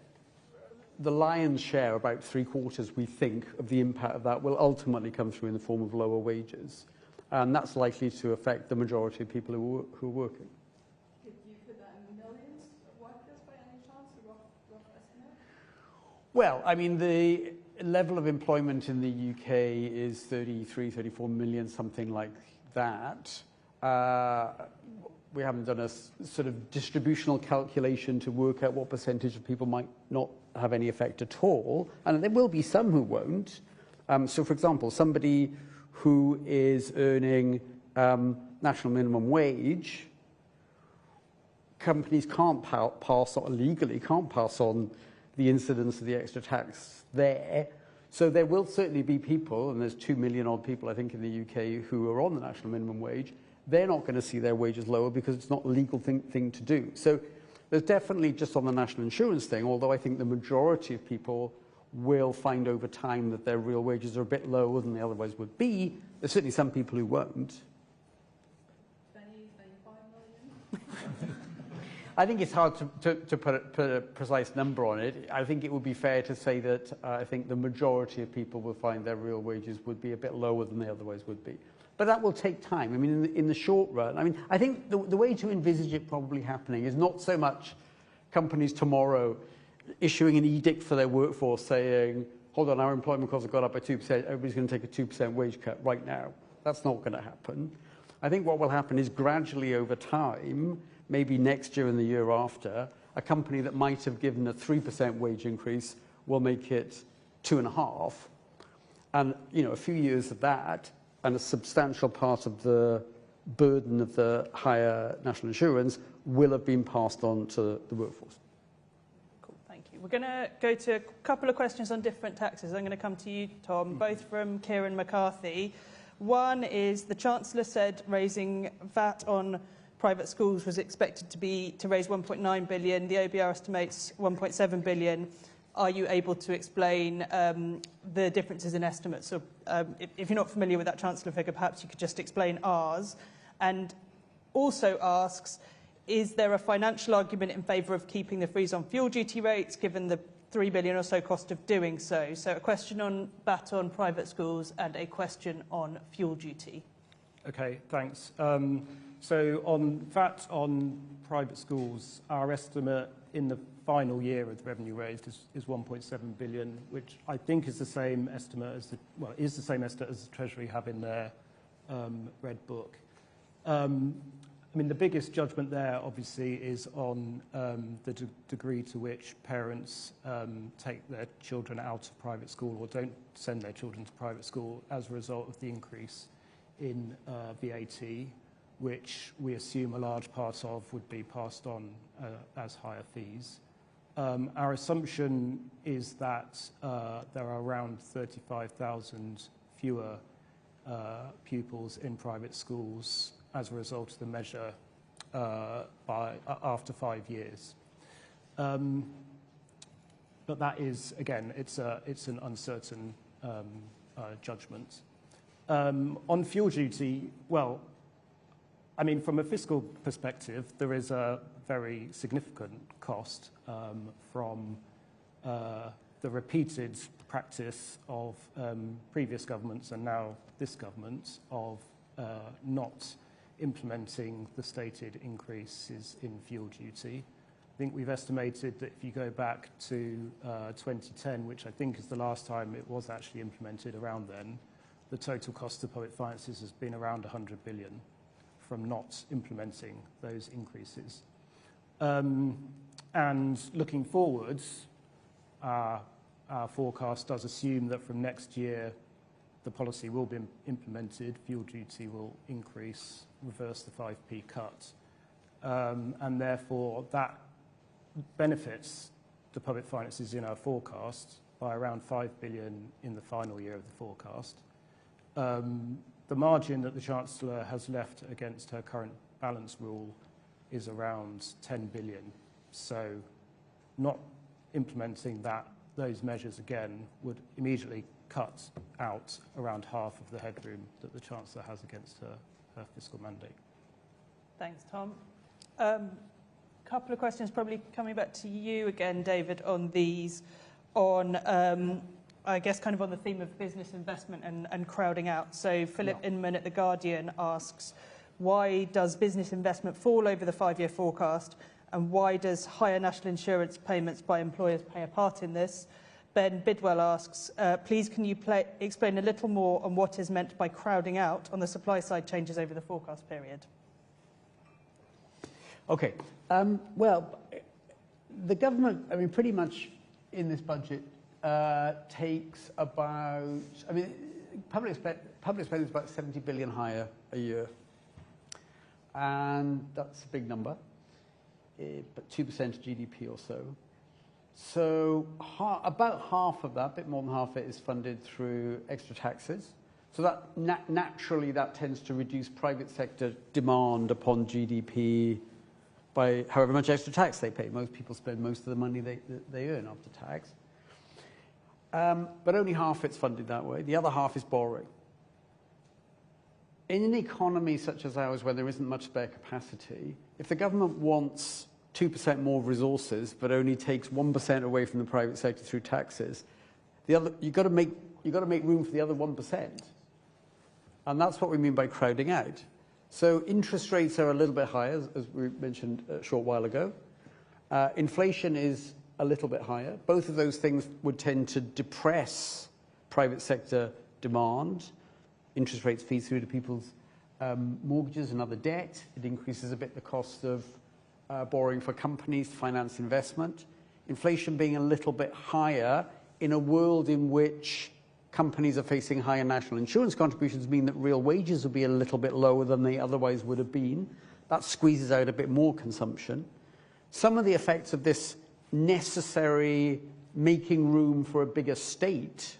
the lion's share, about 3/4, we think, of the impact of that will ultimately come through in the form of lower wages. And that's likely to affect the majority of people who are working. Could you put that in millions of workers by any chance, a rough estimate? Well, I mean, the level of employment in the UK is 33, 34 million, something like that. We haven't done a sort of distributional calculation to work out what percentage of people might not have any effect at all. And there will be some who won't. So, for example, somebody who is earning national minimum wage, companies can't pass on, legally can't pass on the incidence of the extra tax there. So there will certainly be people, and there's 2 million odd people, I think, in the UK who are on the national minimum wage. They're not going to see their wages lower because it's not a legal thing to do. So There's definitely just on the national insurance thing, although I think the majority of people will find over time that their real wages are a bit lower than they otherwise would be. There's certainly some people who won't. I think it's hard to put a precise number on it. I think it would be fair to say that I think the majority of people will find their real wages would be a bit lower than they otherwise would be. But that will take time. I mean, in the short run, I mean, I think the way to envisage it probably happening is not so much companies tomorrow issuing an edict for their workforce saying, hold on, our employment costs have gone up by 2%, everybody's going to take a 2% wage cut right now. That's not going to happen. I think what will happen is gradually over time, maybe next year and the year after, a company that might have given a 3% wage increase will make it 2.5%. And, you know, a few years of that, and a substantial part of the burden of the higher national insurance will have been passed on to the workforce. Cool, thank you. We're going to go to a couple of questions on different taxes. I'm going to come to you, Tom, both from Kieran McCarthy. One is the Chancellor said raising VAT on private schools was expected to raise 1.9 billion. The OBR estimates 1.7 billion. Are you able to explain the differences in estimates? So, if you're not familiar with that Chancellor figure, perhaps you could just explain ours. And also asks, is there a financial argument in favour of keeping the freeze on fuel duty rates, given the 3 billion or so cost of doing so? So a question on VAT on private schools and a question on fuel duty. Okay, thanks. So on VAT on private schools, our estimate in the final year of the revenue raised is 1.7 billion, which I think is the same estimate as the Treasury have in their Red Book. I mean, the biggest judgment there, obviously, is on the degree to which parents take their children out of private school or don't send their children to private school as a result of the increase in VAT, which we assume a large part of would be passed on as higher fees. Our assumption is that there are around 35,000 fewer pupils in private schools as a result of the measure after 5 years. But that is, again, it's an uncertain judgment. On fuel duty, well, I mean, from a fiscal perspective, there is a very significant cost from the repeated practice of previous governments and now this government of not implementing the stated increases in fuel duty. I think we've estimated that if you go back to 2010, which I think is the last time it was actually implemented around then, the total cost of public finances has been around 100 billion from not implementing those increases. And looking forwards, our forecast does assume that from next year, the policy will be implemented, fuel duty will increase, reverse the 5p cut. And therefore, that benefits the public finances in our forecast by around 5 billion in the final year of the forecast. The margin that the Chancellor has left against her current balance rule is around 10 billion. So not implementing those measures again would immediately cut out around half of the headroom that the Chancellor has against her fiscal mandate. Thanks, Tom. Couple of questions probably coming back to you again, David, on these, I guess kind of on the theme of business investment and crowding out. So Philip Inman at The Guardian asks, why does business investment fall over the 5-year forecast, and why does higher national insurance payments by employers play a part in this? Ben Bidwell asks, please can you explain a little more on what is meant by crowding out on the supply side changes over the forecast period? Okay. Well, the government, I mean, pretty much in this budget takes about, I mean, public spending is about 70 billion higher a year. And that's a big number, but 2% of GDP or so. So about half of that, a bit more than half of it, is funded through extra taxes. So that naturally that tends to reduce private sector demand upon GDP by however much extra tax they pay. Most people spend most of the money they earn after tax. But only half it's funded that way. The other half is borrowing. In an economy such as ours, where there isn't much spare capacity, if the government wants 2% more resources, but only takes 1% away from the private sector through taxes, you've got to make room for the other 1%. And that's what we mean by crowding out. So interest rates are a little bit higher, as we mentioned a short while ago. Inflation is a little bit higher. Both of those things would tend to depress private sector demand. Interest rates feed through to people's mortgages and other debt. It increases a bit the cost of borrowing for companies to finance investment. Inflation being a little bit higher in a world in which companies are facing higher national insurance contributions mean that real wages will be a little bit lower than they otherwise would have been. That squeezes out a bit more consumption. Some of the effects of this necessary making room for a bigger state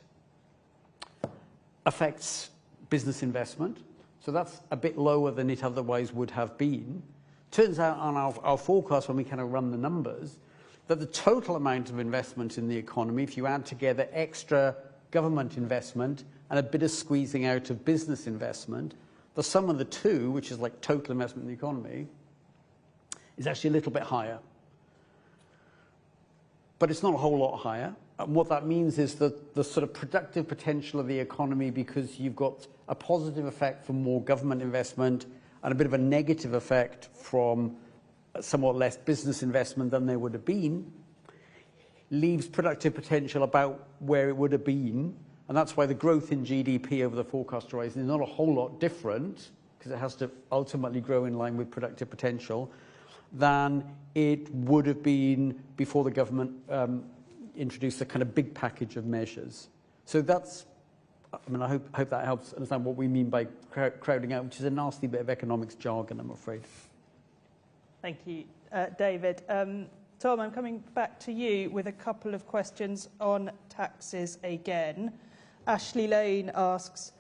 affects business investment. So that's a bit lower than it otherwise would have been. Turns out on our forecast, when we kind of run the numbers, that the total amount of investment in the economy, if you add together extra government investment and a bit of squeezing out of business investment, the sum of the two, which is like total investment in the economy, is actually a little bit higher. But it's not a whole lot higher. And what that means is that the sort of productive potential of the economy, because you've got a positive effect from more government investment and a bit of a negative effect from somewhat less business investment than there would have been, leaves productive potential about where it would have been. And that's why the growth in GDP over the forecast horizon is not a whole lot different, because it has to ultimately grow in line with productive potential, than it would have been before the government introduced a kind of big package of measures. So that's, I mean, I hope that helps understand what we mean by crowding out, which is a nasty bit of economics jargon, I'm afraid. Thank you, David. Tom, I'm coming back to you with a couple of questions on taxes again. Ashley Lane asks,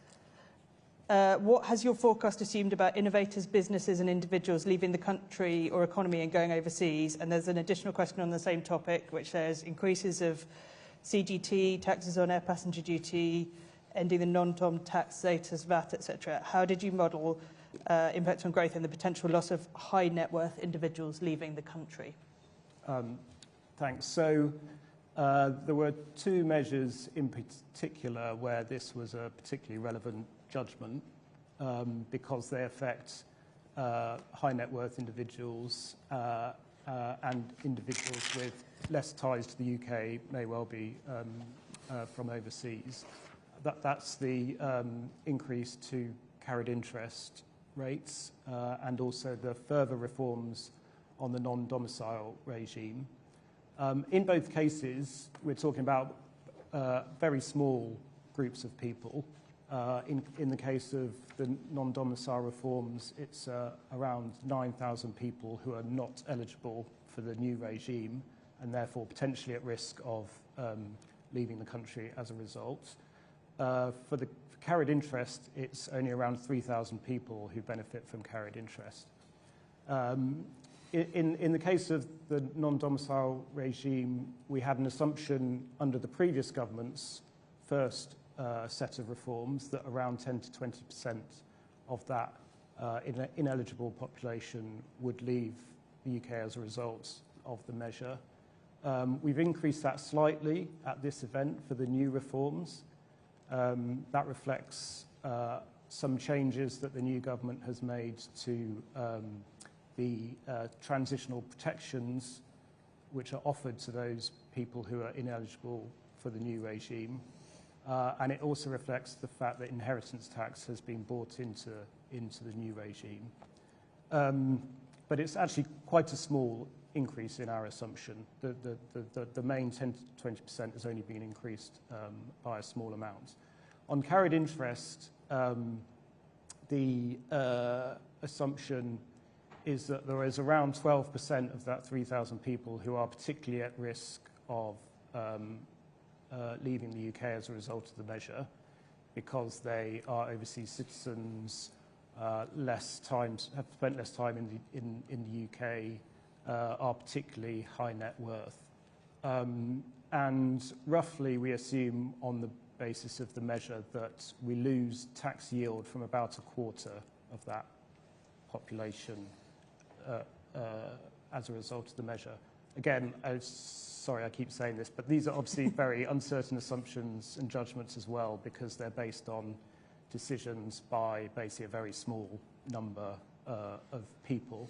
what has your forecast assumed about innovators, businesses and individuals leaving the country or economy and going overseas? And there's an additional question on the same topic, which says increases of CGT, taxes on air passenger duty, ending the non-TOM tax status, VAT, etc. How did you model impact on growth and the potential loss of high net worth individuals leaving the country? Thanks. So there were two measures in particular where this was a particularly relevant judgment because they affect high net worth individuals and individuals with less ties to the UK, may well be from overseas. That's the increase to carried interest rates and also the further reforms on the non-domicile regime. In both cases, we're talking about very small groups of people. In the case of the non-domicile reforms, it's around 9,000 people who are not eligible for the new regime and therefore potentially at risk of leaving the country as a result. For the carried interest, it's only around 3,000 people who benefit from carried interest. In the case of the non-domicile regime, we had an assumption under the previous government's first set of reforms that around 10 to 20% of that ineligible population would leave the UK as a result of the measure. We've increased that slightly at this event for the new reforms. That reflects some changes that the new government has made to the transitional protections which are offered to those people who are ineligible for the new regime. And it also reflects the fact that inheritance tax has been brought into the new regime. But it's actually quite a small increase in our assumption. The main 10 to 20% has only been increased by a small amount. On carried interest, the assumption is that there is around 12% of that 3,000 people who are particularly at risk of leaving the UK as a result of the measure because they are overseas citizens, have spent less time in the UK, are particularly high net worth. And roughly we assume on the basis of the measure that we lose tax yield from about a quarter of that population as a result of the measure. Again, sorry I keep saying this, but these are obviously very uncertain assumptions and judgments as well, because they're based on decisions by basically a very small number of people.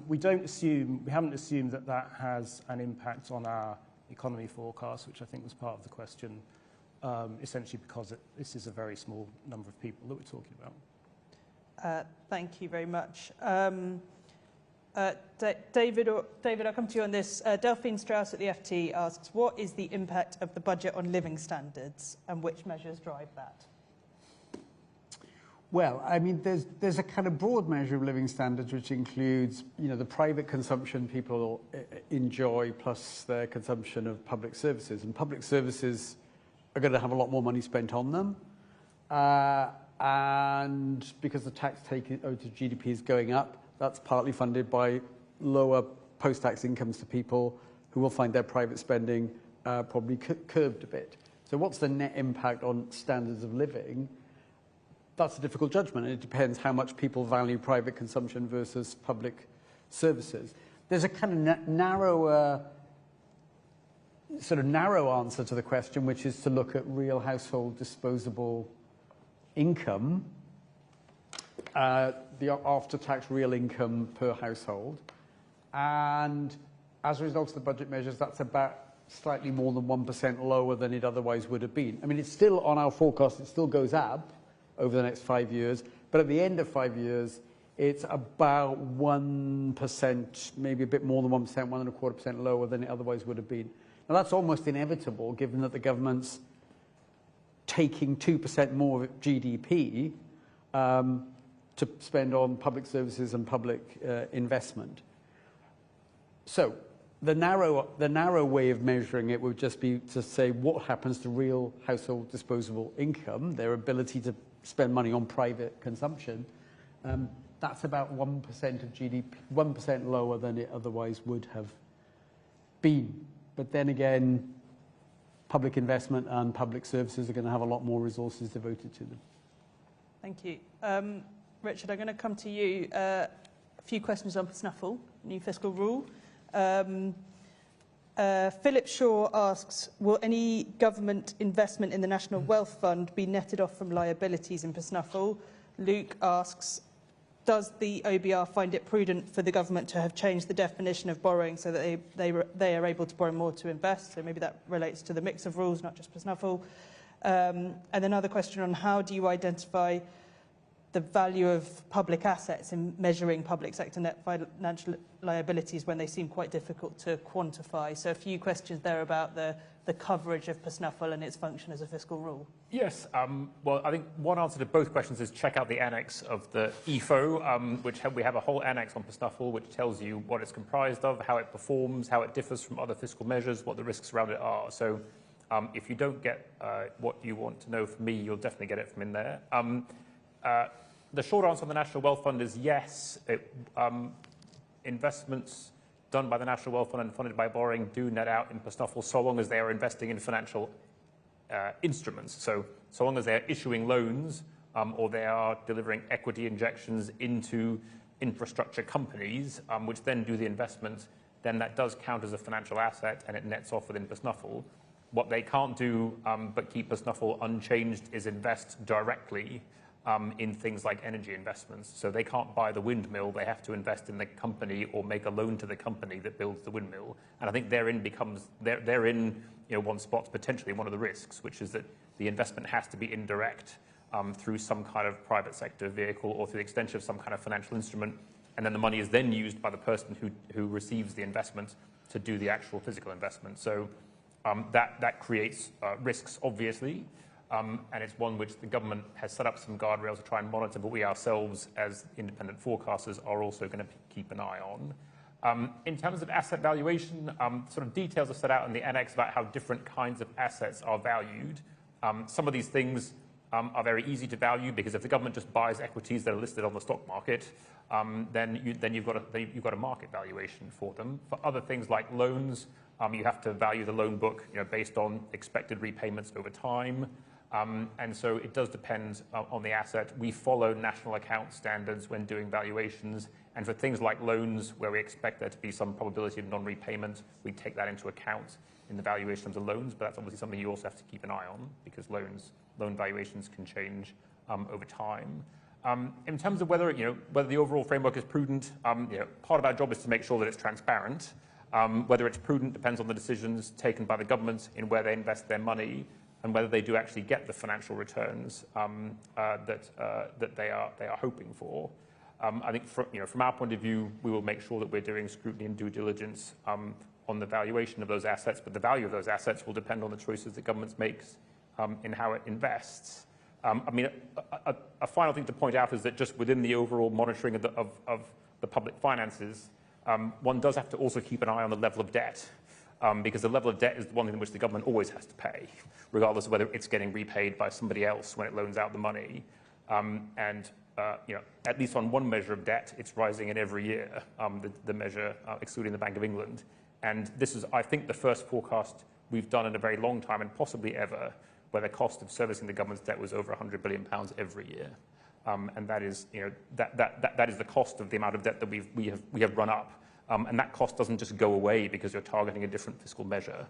We haven't assumed that that has an impact on our economy forecast, which I think was part of the question, essentially because this is a very small number of people that we're talking about. Thank you very much. David, I'll come to you on this. Delphine Strauss at the FT asks, what is the impact of the budget on living standards and which measures drive that? Well, I mean, there's a kind of broad measure of living standards which includes, the private consumption people enjoy plus their consumption of public services. And public services are going to have a lot more money spent on them. And because the tax take out of GDP is going up, that's partly funded by lower post-tax incomes to people who will find their private spending probably curbed a bit. So what's the net impact on standards of living? That's a difficult judgment, and it depends how much people value private consumption versus public services. There's a kind of narrow answer to the question, which is to look at real household disposable income, the after-tax real income per household. And as a result of the budget measures, that's about slightly more than 1% lower than it otherwise would have been. I mean, it's still on our forecast, it still goes up over the next 5 years, but at the end of 5 years, it's about 1%, maybe a bit more than 1%, 1.25% lower than it otherwise would have been. Now, that's almost inevitable, given that the government's taking 2% more of GDP to spend on public services and public investment. So the narrow way of measuring it would just be to say what happens to real household disposable income, their ability to spend money on private consumption. That's about 1% of GDP, 1% lower than it otherwise would have been. But then again, public investment and public services are going to have a lot more resources devoted to them. Thank you. Richard, I'm going to come to you. A few questions on Snuffle, new fiscal rule. Philip Shaw asks, will any government investment in the National Wealth Fund be netted off from liabilities in Snuffle? Luke asks, does the OBR find it prudent for the government to have changed the definition of borrowing so that they are able to borrow more to invest? So maybe that relates to the mix of rules, not just Snuffle. And another question on how do you identify the value of public assets in measuring public sector net financial liabilities when they seem quite difficult to quantify. So a few questions there about the coverage of PSNUFL and its function as a fiscal rule. Yes. Well, I think one answer to both questions is check out the annex of the EFO, we have a whole annex on PSNUFL, which tells you what it's comprised of, how it performs, how it differs from other fiscal measures, what the risks around it are. So if you don't get what you want to know from me, you'll definitely get it from in there. The short answer on the National Wealth Fund is yes. Investments done by the National Wealth Fund and funded by borrowing do net out in PSNUFL so long as they are investing in financial instruments. So long as they're issuing loans or they are delivering equity injections into infrastructure companies, which then do the investment, then that does count as a financial asset and it nets off within PSNUFL. What they can't do but keep PSNUFL unchanged is invest directly in things like energy investments. So they can't buy the windmill, they have to invest in the company or make a loan to the company that builds the windmill. And I think therein one spot's potentially one of the risks, which is that the investment has to be indirect through some kind of private sector vehicle or through the extension of some kind of financial instrument. And then the money is then used by the person who receives the investment to do the actual physical investment. So that creates risks, obviously. And it's one which the government has set up some guardrails to try and monitor, but we ourselves, as independent forecasters, are also going to keep an eye on. In terms of asset valuation, sort of details are set out in the annex about how different kinds of assets are valued. Some of these things are very easy to value, because if the government just buys equities that are listed on the stock market, then you've got a market valuation for them. For other things like loans, you have to value the loan book, based on expected repayments over time. And so it does depend on the asset. We follow national account standards when doing valuations. And for things like loans, where we expect there to be some probability of non-repayment, we take that into account in the valuation of the loans. But that's obviously something you also have to keep an eye on, because loan valuations can change over time. In terms of whether the overall framework is prudent, part of our job is to make sure that it's transparent. Whether it's prudent depends on the decisions taken by the government in where they invest their money, and whether they do actually get the financial returns that they are hoping for. I think from our point of view, we will make sure that we're doing scrutiny and due diligence on the valuation of those assets, but the value of those assets will depend on the choices that government makes in how it invests. A final thing to point out is that just within the overall monitoring of the public finances, one does have to also keep an eye on the level of debt. Because the level of debt is the one in which the government always has to pay, regardless of whether it's getting repaid by somebody else when it loans out the money. At least on one measure of debt, it's rising in every year, the measure excluding the Bank of England. And this is, I think, the first forecast we've done in a very long time, and possibly ever, where the cost of servicing the government's debt was over £100 billion every year. And that is, that is the cost of the amount of debt that we have run up. And that cost doesn't just go away because you're targeting a different fiscal measure.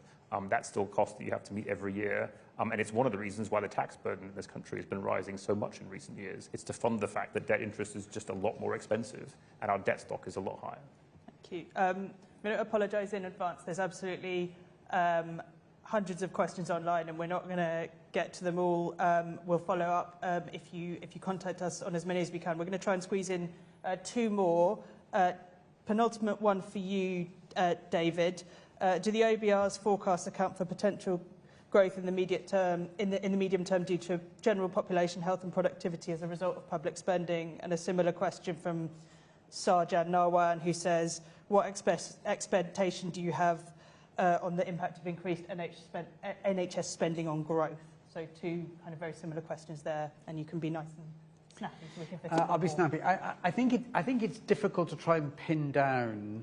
That's still a cost that you have to meet every year. And it's one of the reasons why the tax burden in this country has been rising so much in recent years. It's to fund the fact that debt interest is just a lot more expensive, and our debt stock is a lot higher. Thank you. I'm going to apologise in advance. There's absolutely hundreds of questions online, and we're not going to get to them all. We'll follow up if you contact us on as many as we can. We're going to try and squeeze in two more. Penultimate one for you, David. Do the OBR's forecasts account for potential growth in the medium term due to general population health and productivity as a result of public spending? And a similar question from Sarjan Narwan, who says, what expectation do you have on the impact of increased NHS spending on growth? So two kind of very similar questions there, and you can be nice and snappy so we can fit I'll be snappy. I think it's difficult to try and pin down.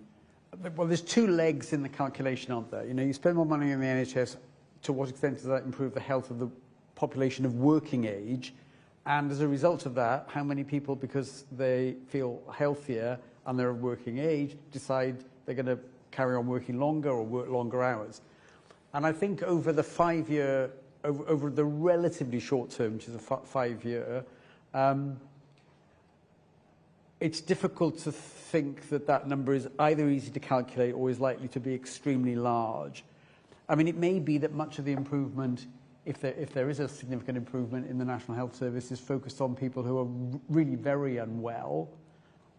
Well, there's two legs in the calculation, aren't there? You spend more money on the NHS. To what extent does that improve the health of the population of working age? And as a result of that, how many people, because they feel healthier and they're of working age, decide they're going to carry on working longer or work longer hours? And I think over the 5 year, over the relatively short term, which is a 5 year, it's difficult to think that number is either easy to calculate or is likely to be extremely large. I mean, it may be that much of the improvement, if there is a significant improvement in the National Health Service, is focused on people who are really very unwell,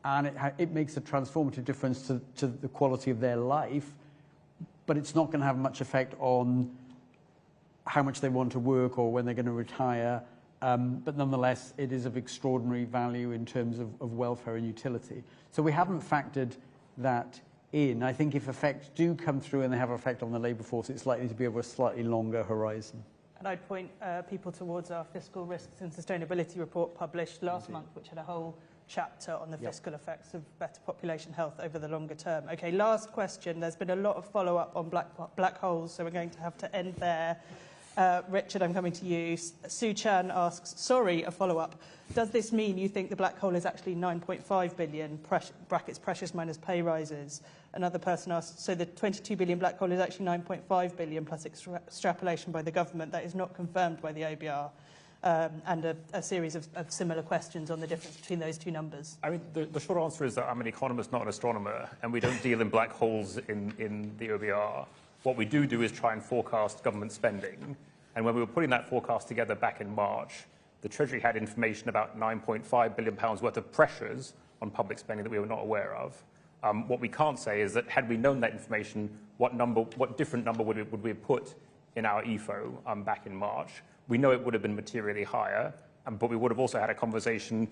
and it makes a transformative difference to the quality of their life, but it's not going to have much effect on how much they want to work or when they're going to retire. But nonetheless, it is of extraordinary value in terms of welfare and utility. So we haven't factored that in. I think if effects do come through and they have an effect on the labour force, it's likely to be over a slightly longer horizon. And I'd point people towards our fiscal risks and sustainability report published last month, which had a whole chapter on the fiscal effects of better population health over the longer term. Okay, last question. There's been a lot of follow-up on black holes, so we're going to have to end there. Richard, I'm coming to you. Sue Chan asks, sorry, a follow-up. Does this mean you think the black hole is actually 9.5 billion, brackets precious minus pay rises? Another person asked, so the 22 billion black hole is actually 9.5 billion plus extrapolation by the government. That is not confirmed by the OBR. And a series of similar questions on the difference between those two numbers. I mean, the short answer is that I'm an economist, not an astronomer, and we don't deal in black holes in the OBR. What we do is try and forecast government spending. And when we were putting that forecast together back in March, the Treasury had information about £9.5 billion worth of pressures on public spending that we were not aware of. What we can't say is that had we known that information, what different number would we have put in our EFO back in March? We know it would have been materially higher, but we would have also had a conversation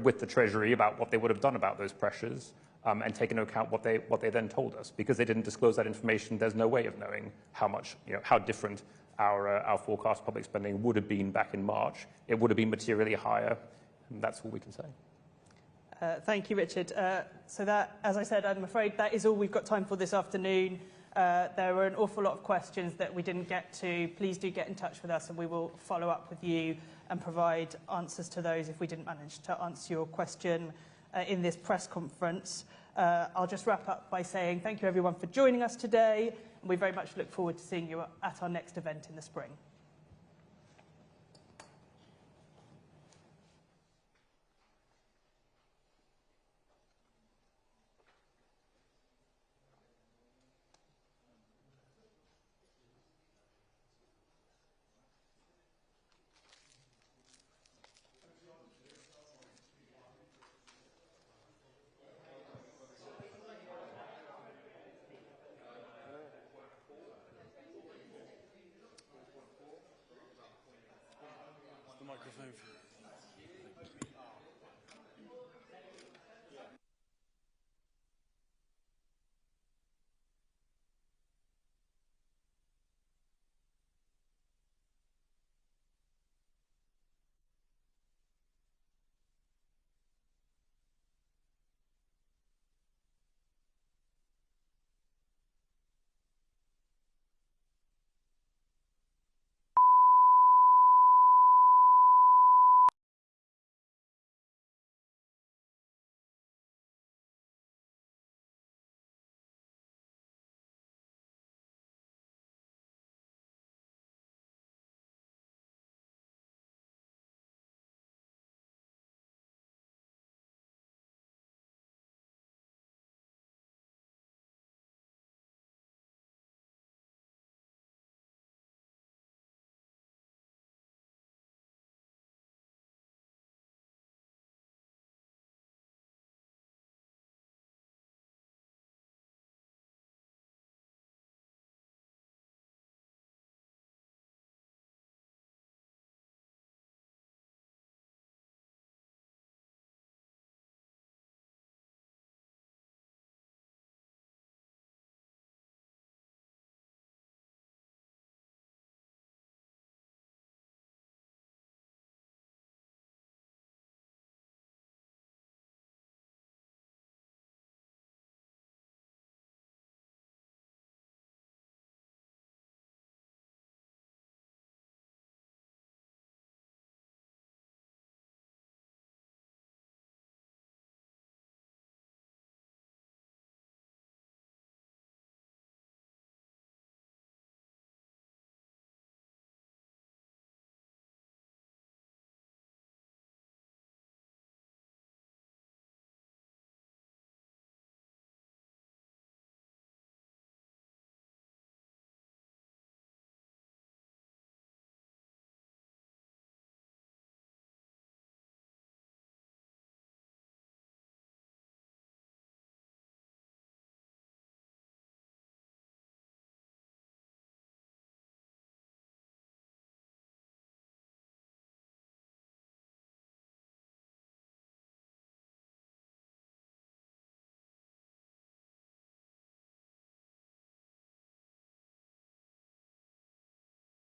with the Treasury about what they would have done about those pressures. and take into account what they then told us. Because they didn't disclose that information, there's no way of knowing how much, how different our forecast public spending would have been back in March. It would have been materially higher, and that's all we can say. Thank you, Richard. So that, as I said, I'm afraid that is all we've got time for this afternoon. There were an awful lot of questions that we didn't get to. Please do get in touch with us and we will follow up with you and provide answers to those if we didn't manage to answer your question in this press conference. I'll just wrap up by saying thank you everyone for joining us today, and we very much look forward to seeing you at our next event in the spring. The microphone for